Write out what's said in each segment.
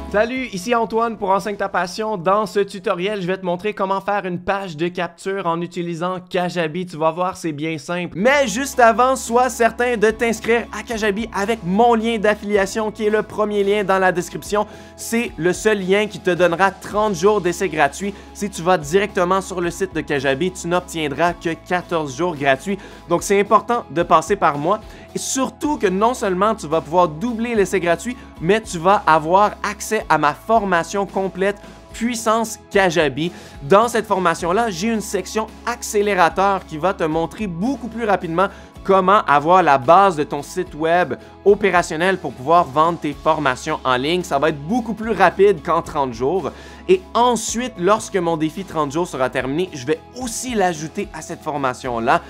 Salut, ici Antoine pour Enseigne ta passion. Dans ce tutoriel, je vais te montrer comment faire une page de capture en utilisant Kajabi. Tu vas voir, c'est bien simple. Mais juste avant, sois certain de t'inscrire à Kajabi avec mon lien d'affiliation qui est le premier lien dans la description. C'est le seul lien qui te donnera 30 jours d'essai gratuit. Si tu vas directement sur le site de Kajabi, tu n'obtiendras que 14 jours gratuits. Donc c'est important de passer par moi. Et surtout que non seulement tu vas pouvoir doubler l'essai gratuit, mais tu vas avoir accès à ma formation complète Puissance Kajabi. Dans cette formation-là, j'ai une section accélérateur qui va te montrer beaucoup plus rapidement comment avoir la base de ton site web opérationnel pour pouvoir vendre tes formations en ligne. Ça va être beaucoup plus rapide qu'en 30 jours. Et ensuite, lorsque mon défi 30 jours sera terminé, je vais aussi l'ajouter à cette formation-là.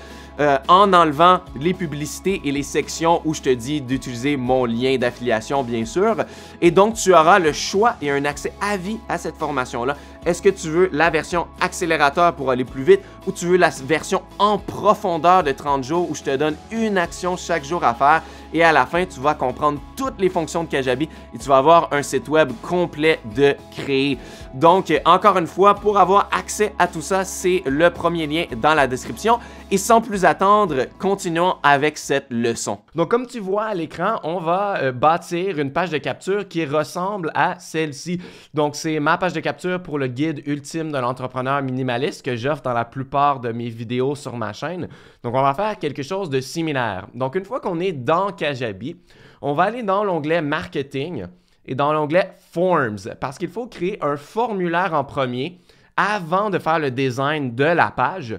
En enlevant les publicités et les sections où je te dis d'utiliser mon lien d'affiliation, bien sûr. Et donc, tu auras le choix et un accès à vie à cette formation-là. Est-ce que tu veux la version accélérateur pour aller plus vite ou tu veux la version en profondeur de 30 jours où je te donne une action chaque jour à faire et à la fin, tu vas comprendre toutes les fonctions de Kajabi et tu vas avoir un site web complet de créer. Donc, encore une fois, pour avoir accès à tout ça, c'est le premier lien dans la description. Et sans plus attendre, continuons avec cette leçon. Donc, comme tu vois à l'écran, on va bâtir une page de capture qui ressemble à celle-ci. Donc, c'est ma page de capture pour le guide ultime de l'entrepreneur minimaliste que j'offre dans la plupart de mes vidéos sur ma chaîne. Donc, on va faire quelque chose de similaire. Donc, une fois qu'on est dans Kajabi, on va aller dans l'onglet Marketing et dans l'onglet Forms parce qu'il faut créer un formulaire en premier avant de faire le design de la page.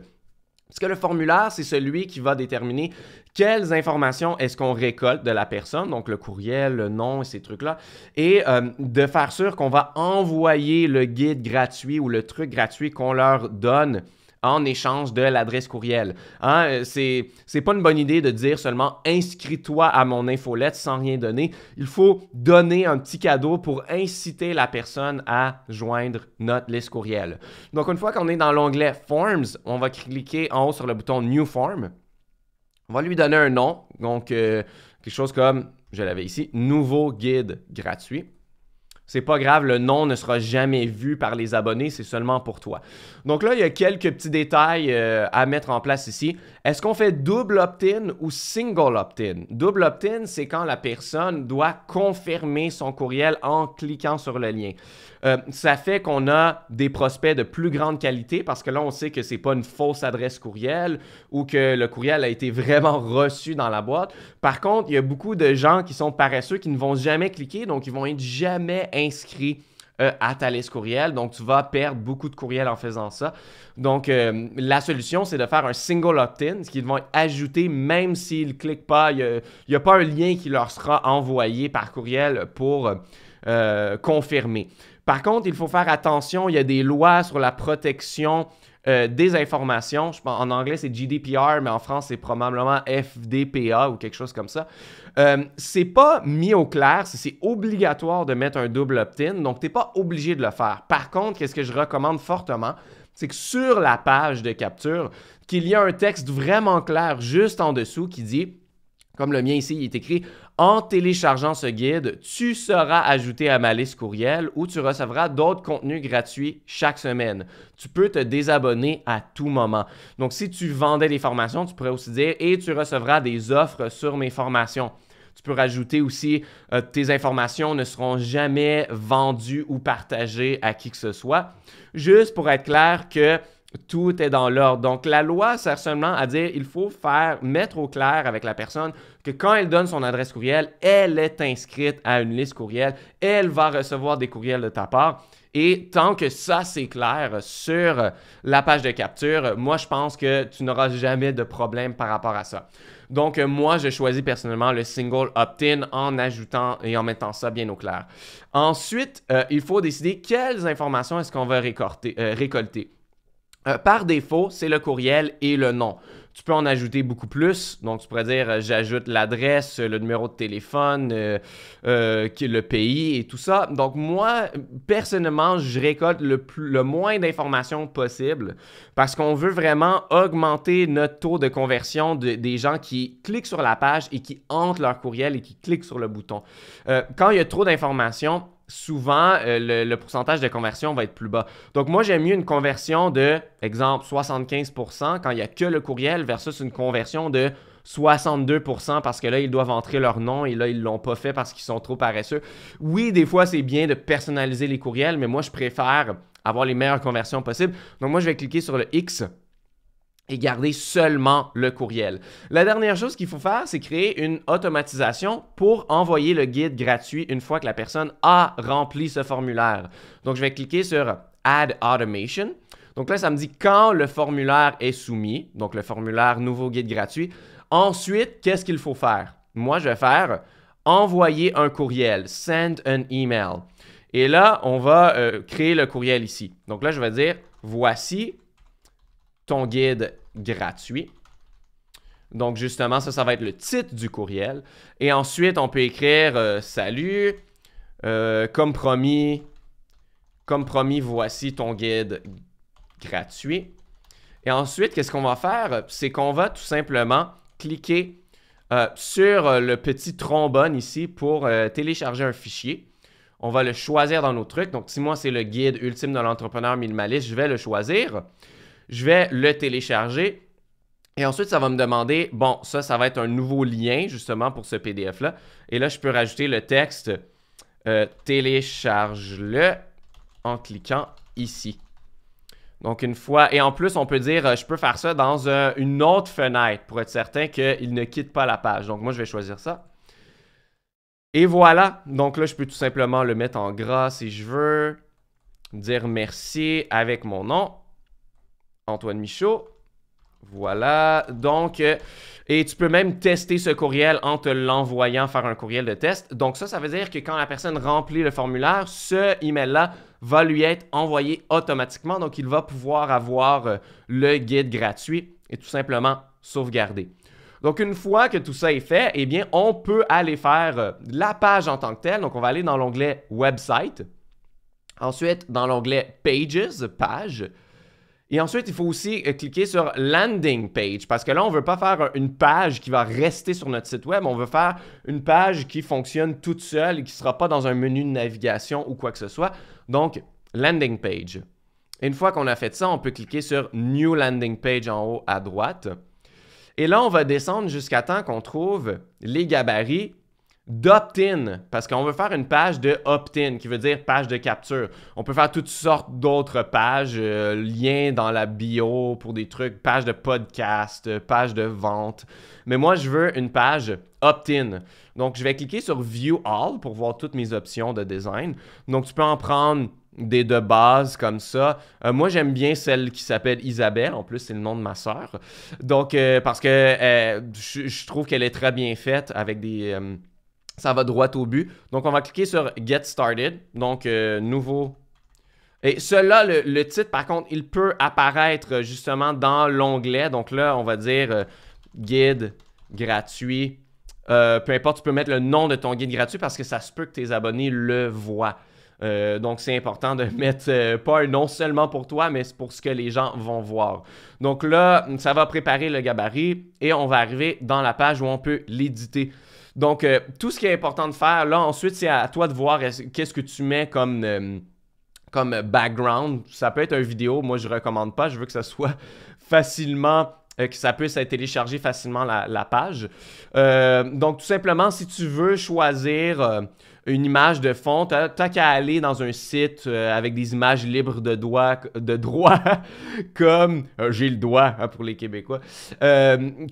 Parce que le formulaire, c'est celui qui va déterminer quelles informations est-ce qu'on récolte de la personne, donc le courriel, le nom et ces trucs-là, et de faire sûr qu'on va envoyer le guide gratuit ou le truc gratuit qu'on leur donne en échange de l'adresse courriel. Hein? C'est pas une bonne idée de dire seulement « inscris-toi à mon infolette » sans rien donner. Il faut donner un petit cadeau pour inciter la personne à joindre notre liste courriel. Donc, une fois qu'on est dans l'onglet « Forms », on va cliquer en haut sur le bouton « New Form ». On va lui donner un nom, donc quelque chose comme, je l'avais ici, « Nouveau guide gratuit ». C'est pas grave, le nom ne sera jamais vu par les abonnés, c'est seulement pour toi. Donc là, il y a quelques petits détails à mettre en place ici. Est-ce qu'on fait double opt-in ou single opt-in? Double opt-in, c'est quand la personne doit confirmer son courriel en cliquant sur le lien. Ça fait qu'on a des prospects de plus grande qualité parce que là, on sait que c'est pas une fausse adresse courriel ou que le courriel a été vraiment reçu dans la boîte. Par contre, il y a beaucoup de gens qui sont paresseux qui ne vont jamais cliquer, donc ils vont être jamais inscrits à ta liste courriel. Donc, tu vas perdre beaucoup de courriels en faisant ça. Donc, la solution, c'est de faire un single opt-in, ce qu'ils vont être ajoutés même s'ils ne cliquent pas. Il n'y a pas un lien qui leur sera envoyé par courriel pour confirmer. Par contre, il faut faire attention, il y a des lois sur la protection des informations. Je pense, en anglais, c'est GDPR, mais en France, c'est probablement FDPA ou quelque chose comme ça. C'est pas mis au clair, c'est obligatoire de mettre un double opt-in, donc tu n'es pas obligé de le faire. Par contre, qu'est-ce que je recommande fortement, c'est que sur la page de capture, qu'il y a un texte vraiment clair juste en dessous qui dit, comme le mien ici, il est écrit « En téléchargeant ce guide, tu seras ajouté à ma liste courriel ou tu recevras d'autres contenus gratuits chaque semaine. Tu peux te désabonner à tout moment. » Donc, si tu vendais des formations, tu pourrais aussi dire « Et tu recevras des offres sur mes formations. » Tu peux rajouter aussi tes informations ne seront jamais vendues ou partagées à qui que ce soit. Juste pour être clair que tout est dans l'ordre. Donc, la loi sert seulement à dire il faut mettre au clair avec la personne que quand elle donne son adresse courriel, elle est inscrite à une liste courriel, elle va recevoir des courriels de ta part. Et tant que ça, c'est clair sur la page de capture, moi, je pense que tu n'auras jamais de problème par rapport à ça. Donc, moi, je choisis personnellement le single opt-in en ajoutant et en mettant ça bien au clair. Ensuite, il faut décider quelles informations est-ce qu'on va récolter. Par défaut, c'est le courriel et le nom. Tu peux en ajouter beaucoup plus. Donc, tu pourrais dire j'ajoute l'adresse, le numéro de téléphone, le pays et tout ça. Donc, moi, personnellement, je récolte le moins d'informations possible parce qu'on veut vraiment augmenter notre taux de conversion des gens qui cliquent sur la page et qui entrent leur courriel et qui cliquent sur le bouton. Quand il y a trop d'informations, souvent, le pourcentage de conversion va être plus bas. Donc, moi, j'aime mieux une conversion de, exemple, 75% quand il n'y a que le courriel versus une conversion de 62% parce que là, ils doivent entrer leur nom et là, ils ne l'ont pas fait parce qu'ils sont trop paresseux. Oui, des fois, c'est bien de personnaliser les courriels, mais moi, je préfère avoir les meilleures conversions possibles. Donc, moi, je vais cliquer sur le X et garder seulement le courriel. La dernière chose qu'il faut faire, c'est créer une automatisation pour envoyer le guide gratuit une fois que la personne a rempli ce formulaire. Donc, je vais cliquer sur Add Automation. Donc là, ça me dit quand le formulaire est soumis, donc le formulaire nouveau guide gratuit. Ensuite, qu'est-ce qu'il faut faire? Moi, je vais faire envoyer un courriel, send an email. Et là, on va créer le courriel ici. Donc là, je vais dire, voici ton guide gratuit. Donc, justement, ça va être le titre du courriel. Et ensuite, on peut écrire salut, comme promis, voici ton guide gratuit. Et ensuite, qu'est-ce qu'on va faire? C'est qu'on va tout simplement cliquer sur le petit trombone ici pour télécharger un fichier. On va le choisir dans nos trucs. Donc, si moi, c'est le guide ultime de l'entrepreneur minimaliste, je vais le choisir. Je vais le télécharger et ensuite, ça va me demander, bon, ça va être un nouveau lien justement pour ce PDF-là. Et là, je peux rajouter le texte télécharge-le en cliquant ici. Donc, une fois, et en plus, on peut dire, je peux faire ça dans une autre fenêtre pour être certain qu'il ne quitte pas la page. Donc, moi, je vais choisir ça. Et voilà. Donc là, je peux tout simplement le mettre en gras si je veux. Dire merci avec mon nom. Antoine Michaud. Voilà. Donc, et tu peux même tester ce courriel en te l'envoyant faire un courriel de test. Donc ça veut dire que quand la personne remplit le formulaire, ce email-là va lui être envoyé automatiquement. Donc, il va pouvoir avoir le guide gratuit et tout simplement sauvegarder. Donc, une fois que tout ça est fait, eh bien, on peut aller faire la page en tant que telle. Donc, on va aller dans l'onglet Website. Ensuite, dans l'onglet Pages, Page. Et ensuite, il faut aussi cliquer sur Landing Page parce que là, on ne veut pas faire une page qui va rester sur notre site web. On veut faire une page qui fonctionne toute seule et qui ne sera pas dans un menu de navigation ou quoi que ce soit. Donc, Landing Page. Et une fois qu'on a fait ça, on peut cliquer sur New Landing Page en haut à droite. Et là, on va descendre jusqu'à temps qu'on trouve les gabarits d'opt-in, parce qu'on veut faire une page de opt-in, qui veut dire page de capture. On peut faire toutes sortes d'autres pages, liens dans la bio pour des trucs, page de podcast, page de vente. Mais moi, je veux une page opt-in. Donc, je vais cliquer sur View All pour voir toutes mes options de design. Donc, tu peux en prendre des de base comme ça. Moi, j'aime bien celle qui s'appelle Isabelle. En plus, c'est le nom de ma sœur. Donc, parce que je trouve qu'elle est très bien faite avec des... ça va droit au but. Donc, on va cliquer sur Get Started. Donc, nouveau. Et cela, le titre, par contre, il peut apparaître justement dans l'onglet. Donc là, on va dire guide gratuit. Peu importe, tu peux mettre le nom de ton guide gratuit parce que ça se peut que tes abonnés le voient. Donc, c'est important de mettre pas un nom seulement pour toi, mais c'est pour ce que les gens vont voir. Donc là, ça va préparer le gabarit et on va arriver dans la page où on peut l'éditer. Donc, tout ce qui est important de faire, là, ensuite, c'est à toi de voir qu'est-ce que tu mets comme background. Ça peut être une vidéo. Moi, je ne recommande pas. Je veux que ça soit facilement, que ça puisse être téléchargé facilement la page. Donc, tout simplement, si tu veux choisir une image de fond, tu n'as qu'à aller dans un site avec des images libres de droit comme, j'ai le droit hein, pour les Québécois,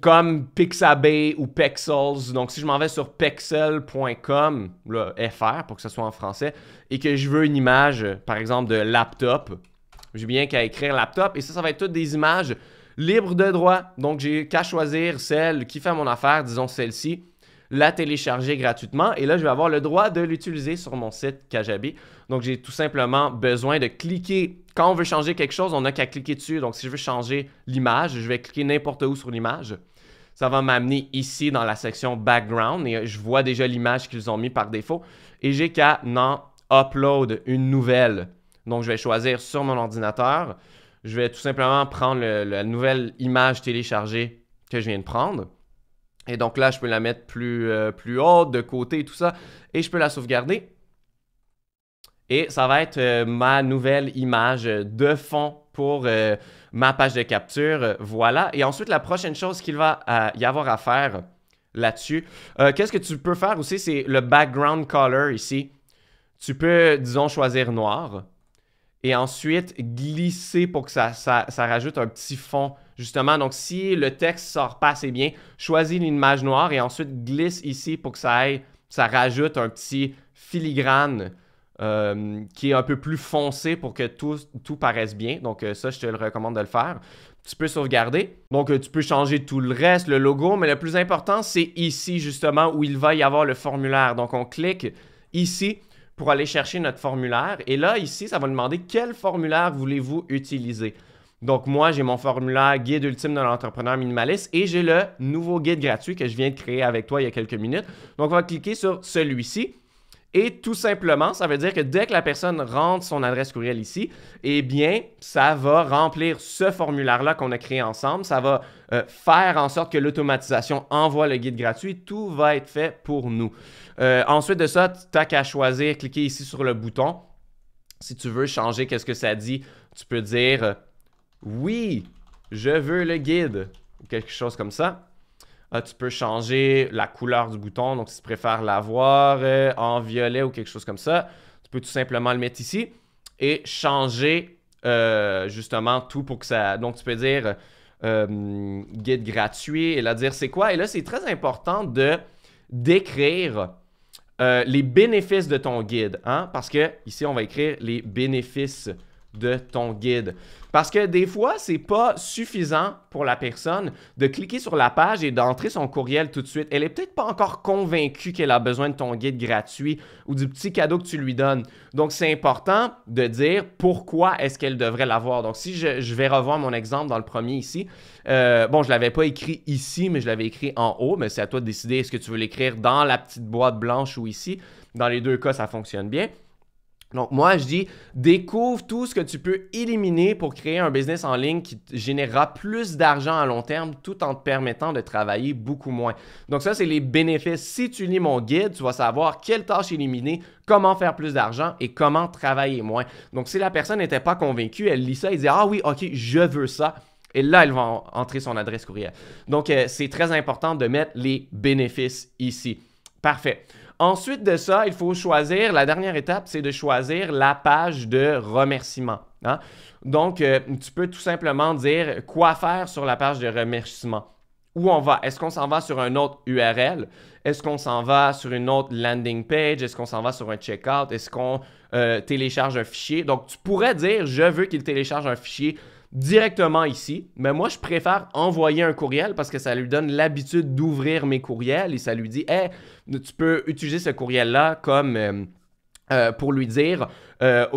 comme Pixabay ou Pexels. Donc, si je m'en vais sur pexel.com, FR pour que ce soit en français, et que je veux une image, par exemple, de laptop, j'ai bien qu'à écrire laptop, et ça va être toutes des images libres de droit. Donc, j'ai qu'à choisir celle qui fait mon affaire, disons celle-ci, la télécharger gratuitement et là, je vais avoir le droit de l'utiliser sur mon site Kajabi. Donc, j'ai tout simplement besoin de cliquer. Quand on veut changer quelque chose, on n'a qu'à cliquer dessus. Donc, si je veux changer l'image, je vais cliquer n'importe où sur l'image. Ça va m'amener ici dans la section Background et je vois déjà l'image qu'ils ont mis par défaut et j'ai qu'à en upload une nouvelle. Donc, je vais choisir sur mon ordinateur. Je vais tout simplement prendre la nouvelle image téléchargée que je viens de prendre. Et donc là, je peux la mettre plus haute, de côté et tout ça. Et je peux la sauvegarder. Et ça va être ma nouvelle image de fond pour ma page de capture. Voilà. Et ensuite, la prochaine chose qu'il va y avoir à faire là-dessus, qu'est-ce que tu peux faire aussi, c'est le background color ici. Tu peux, disons, choisir noir. Et ensuite, glisser pour que ça rajoute un petit fond. Justement, donc si le texte sort pas assez bien, choisis l'image noire et ensuite glisse ici pour que ça rajoute un petit filigrane qui est un peu plus foncé pour que tout paraisse bien. Donc ça, je te le recommande de le faire. Tu peux sauvegarder. Donc tu peux changer tout le reste, le logo, mais le plus important, c'est ici justement où il va y avoir le formulaire. Donc on clique ici pour aller chercher notre formulaire. Et là, ici, ça va nous demander quel formulaire voulez-vous utiliser. Donc, moi, j'ai mon formulaire Guide ultime de l'entrepreneur minimaliste et j'ai le nouveau guide gratuit que je viens de créer avec toi il y a quelques minutes. Donc, on va cliquer sur celui-ci. Et tout simplement, ça veut dire que dès que la personne rentre son adresse courriel ici, eh bien, ça va remplir ce formulaire-là qu'on a créé ensemble. Ça va faire en sorte que l'automatisation envoie le guide gratuit. Tout va être fait pour nous. Ensuite de ça, tu n'as qu'à choisir, cliquer ici sur le bouton. Si tu veux changer qu'est-ce que ça dit, tu peux dire « Oui, je veux le guide » ou quelque chose comme ça. Tu peux changer la couleur du bouton. Donc, si tu préfères l'avoir en violet ou quelque chose comme ça, tu peux tout simplement le mettre ici et changer justement tout pour que ça... Donc, tu peux dire guide gratuit et là, dire c'est quoi. Et là, c'est très important de d'écrire les bénéfices de ton guide. Hein? Parce que ici, on va écrire les bénéfices de ton guide. Parce que des fois, c'est pas suffisant pour la personne de cliquer sur la page et d'entrer son courriel tout de suite. Elle est peut-être pas encore convaincue qu'elle a besoin de ton guide gratuit ou du petit cadeau que tu lui donnes. Donc, c'est important de dire pourquoi est-ce qu'elle devrait l'avoir. Donc, si je vais revoir mon exemple dans le premier ici, bon, je l'avais pas écrit ici, mais je l'avais écrit en haut, mais c'est à toi de décider est-ce que tu veux l'écrire dans la petite boîte blanche ou ici. Dans les deux cas, ça fonctionne bien. Donc, moi, je dis, découvre tout ce que tu peux éliminer pour créer un business en ligne qui générera plus d'argent à long terme tout en te permettant de travailler beaucoup moins. Donc, ça, c'est les bénéfices. Si tu lis mon guide, tu vas savoir quelles tâches éliminer, comment faire plus d'argent et comment travailler moins. Donc, si la personne n'était pas convaincue, elle lit ça et dit « Ah oui, OK, je veux ça ». Et là, elle va entrer son adresse courriel. Donc, c'est très important de mettre les bénéfices ici. Parfait. Ensuite de ça, il faut choisir, la dernière étape, c'est de choisir la page de remerciement. Hein? Donc, tu peux tout simplement dire quoi faire sur la page de remerciement. Où on va? Est-ce qu'on s'en va sur un autre URL? Est-ce qu'on s'en va sur une autre landing page? Est-ce qu'on s'en va sur un checkout? Est-ce qu'on télécharge un fichier? Donc, tu pourrais dire, je veux qu'il télécharge un fichier directement ici, mais moi, je préfère envoyer un courriel parce que ça lui donne l'habitude d'ouvrir mes courriels et ça lui dit « Hey, tu peux utiliser ce courriel-là comme pour lui dire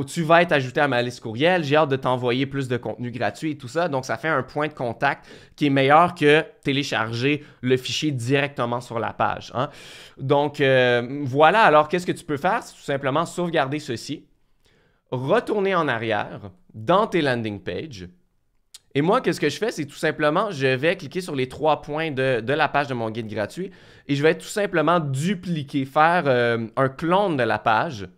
tu vas être ajouté à ma liste courriel, j'ai hâte de t'envoyer plus de contenu gratuit et tout ça. » Donc, ça fait un point de contact qui est meilleur que télécharger le fichier directement sur la page. Hein? Donc, voilà. Alors, qu'est-ce que tu peux faire? C'est tout simplement sauvegarder ceci, retourner en arrière dans tes landing pages. Et moi, qu'est-ce que je fais? C'est tout simplement, je vais cliquer sur les 3 points de la page de mon guide gratuit et je vais tout simplement dupliquer, faire un clone de la page.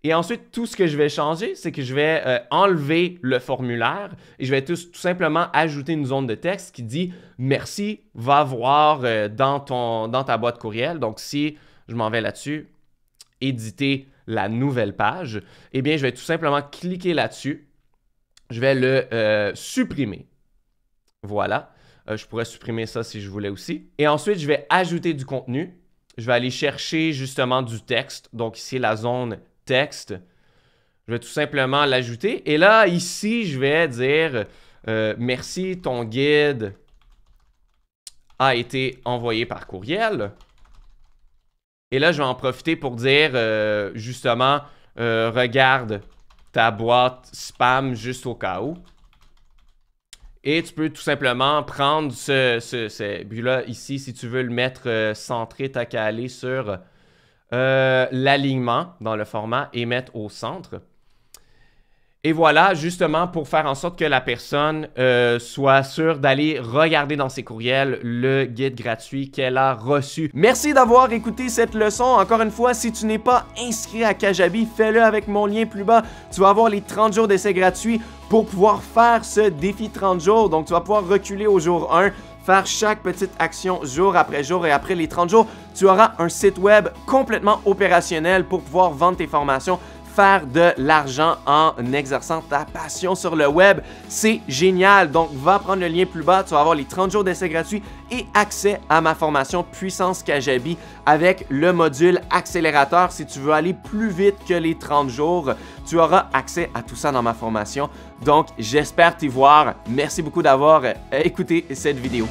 Et ensuite, tout ce que je vais changer, c'est que je vais enlever le formulaire et je vais tout simplement ajouter une zone de texte qui dit « Merci, va voir dans ta boîte courriel. » Donc, si je m'en vais là-dessus, éditer la nouvelle page, eh bien, je vais tout simplement cliquer là-dessus. Je vais le supprimer. Voilà. Je pourrais supprimer ça si je voulais aussi. Et ensuite, je vais ajouter du contenu. Je vais aller chercher justement du texte. Donc ici, la zone texte. Je vais tout simplement l'ajouter. Et là, ici, je vais dire merci, ton guide a été envoyé par courriel. Et là, je vais en profiter pour dire justement, regarde ta boîte spam juste au cas où. Et tu peux tout simplement prendre puis là, ici, si tu veux le mettre centré, t'as qu'à aller sur l'alignement dans le format et mettre au centre. Et voilà, justement, pour faire en sorte que la personne soit sûre d'aller regarder dans ses courriels le guide gratuit qu'elle a reçu. Merci d'avoir écouté cette leçon. Encore une fois, si tu n'es pas inscrit à Kajabi, fais-le avec mon lien plus bas. Tu vas avoir les 30 jours d'essai gratuits pour pouvoir faire ce défi 30 jours. Donc, tu vas pouvoir reculer au jour 1, faire chaque petite action jour après jour, et après les 30 jours, tu auras un site web complètement opérationnel pour pouvoir vendre tes formations, faire de l'argent en exerçant ta passion sur le web. C'est génial. Donc, va prendre le lien plus bas. Tu vas avoir les 30 jours d'essai gratuits et accès à ma formation Puissance Kajabi avec le module accélérateur. Si tu veux aller plus vite que les 30 jours, tu auras accès à tout ça dans ma formation. Donc, j'espère t'y voir. Merci beaucoup d'avoir écouté cette vidéo.